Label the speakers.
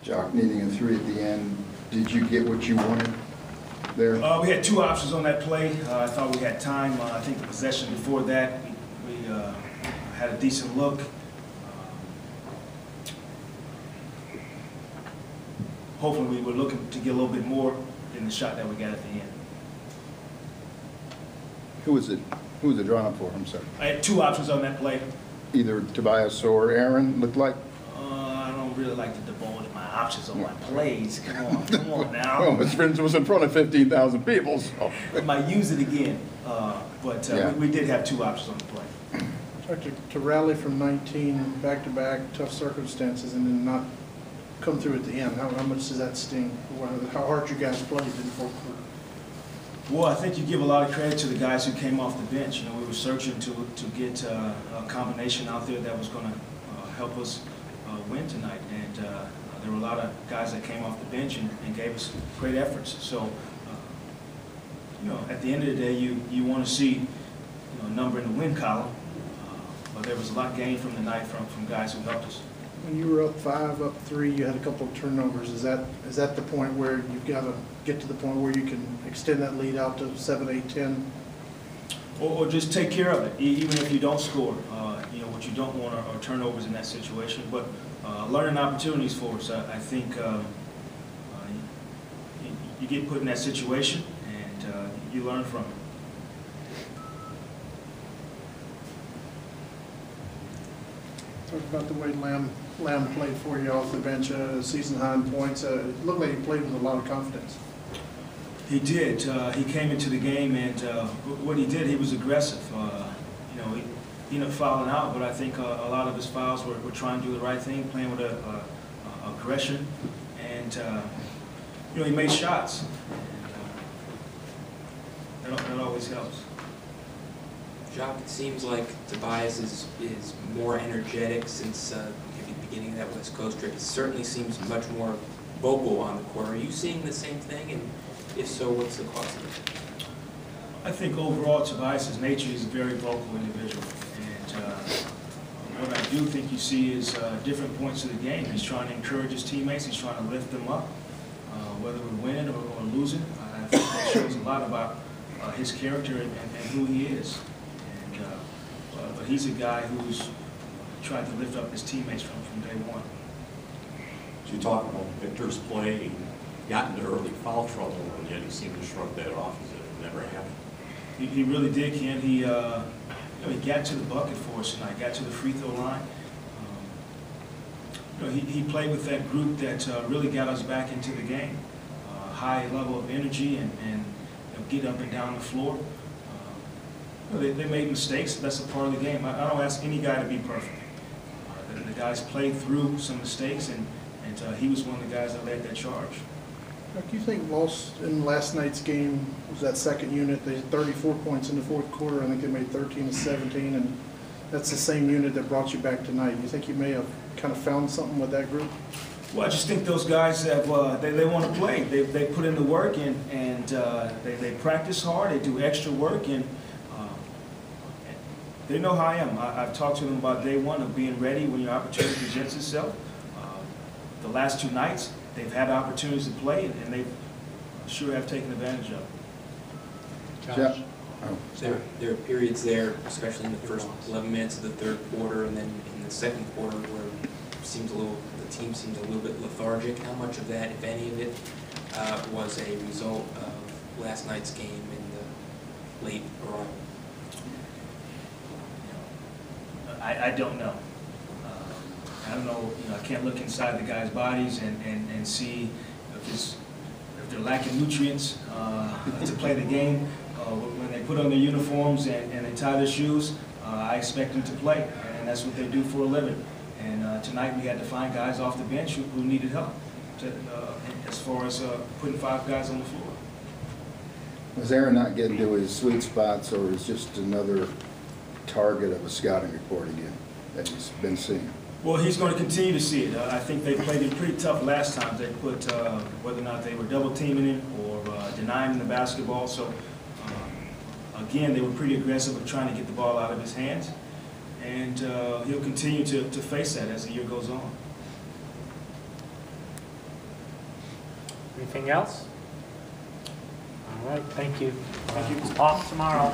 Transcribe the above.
Speaker 1: Jacque needing a 3 at the end. Did you get what you wanted there?
Speaker 2: We had 2 options on that play. I thought we had time. I think the possession before that, we had a decent look. Hopefully we were looking to get a little bit more in the shot that we got at the end.
Speaker 1: Who was it drawn up for? I'm sorry.
Speaker 2: I had 2 options on that play.
Speaker 1: Either Tobias or Aaron, looked like?
Speaker 2: I don't really like to divulge my options on my plays. Come on now.
Speaker 1: Well, Mr. Friends was in front of 15,000 people, so.
Speaker 2: I might use it again, but
Speaker 1: Yeah.
Speaker 2: we did have 2 options on the play.
Speaker 3: To rally from 19 back-to-back tough circumstances and then not come through at the end, how much does that sting? How hard you guys played in the fourth quarter?
Speaker 2: Well, I think you give a lot of credit to the guys who came off the bench. You know, we were searching to get a combination out there that was going to help us win tonight, and there were a lot of guys that came off the bench and gave us great efforts. So, you know, at the end of the day, you want to see a number in the win column, but there was a lot gained from the night from guys who helped us.
Speaker 3: When you were up 5, up 3, you had a couple of turnovers. Is that the point where you've got to get to the point where you can extend that lead out to 7, 8, 10?
Speaker 2: Or just take care of it, even if you don't score. You know, what you don't want are turnovers in that situation. But learning opportunities for us. I think you get put in that situation and you learn from it.
Speaker 3: Talk about the way Lamb played for you off the bench, season high in points. It looked like he played with a lot of confidence.
Speaker 2: He did. He came into the game, and what he did, he was aggressive. You know, he ended up fouling out, but I think a lot of his fouls were trying to do the right thing, playing with aggression, and you know, he made shots. And, that always helps.
Speaker 4: Jacque, it seems like Tobias is more energetic since the beginning of that West Coast trip. He certainly seems much more vocal on the court. Are you seeing the same thing? And if so, what's the cause of it?
Speaker 2: I think overall, Tobias' nature is a very vocal individual. And what I do think you see is different points of the game. He's trying to encourage his teammates. He's trying to lift them up, whether we're winning or losing. I think that shows a lot about his character and who he is. But he's a guy who's tried to lift up his teammates from day one.
Speaker 5: So you talk about Victor's play, he got into early foul trouble, and yet he seemed to shrug that off as if it never happened.
Speaker 2: He really did, Ken. He got to the bucket for us tonight, got to the free throw line. You know, he played with that group that really got us back into the game. High level of energy and you know, get up and down the floor. They made mistakes. That's a part of the game. I don't ask any guy to be perfect. The guys played through some mistakes, and he was one of the guys that led that charge.
Speaker 3: Do you think in last night's game was that second unit? They had 34 points in the fourth quarter. I think they made 13 of 17, and that's the same unit that brought you back tonight. You think you may have kind of found something with that group?
Speaker 2: Well, I just think those guys have they want to play. They put in the work, and they practice hard. They do extra work, and they know how I am. I've talked to them about day one of being ready when your opportunity presents itself. The last 2 nights, they've had opportunities to play, and they sure have taken advantage of it.
Speaker 1: Jeff?
Speaker 4: There are periods there, especially in the first 11 minutes of the third quarter, and then in the second quarter, where the team seems a little bit lethargic. How much of that, if any of it, was a result of last night's game and the late arrival?
Speaker 2: I don't know. I don't know. You know, I can't look inside the guys' bodies and see if they're lacking nutrients to play the game. When they put on their uniforms and they tie their shoes, I expect them to play, and that's what they do for a living. And tonight we had to find guys off the bench who needed help as far as putting 5 guys on the floor.
Speaker 1: Was Aaron not getting to his sweet spots, or is just another target of a scouting report again that he's been seeing?
Speaker 2: Well, he's going to continue to see it. I think they played it pretty tough last time. They put whether or not they were double teaming him or denying him the basketball. So again, they were pretty aggressive with trying to get the ball out of his hands, and he'll continue to face that as the year goes on.
Speaker 6: Anything else? All right, thank you.
Speaker 3: Thank you.
Speaker 6: Talk tomorrow.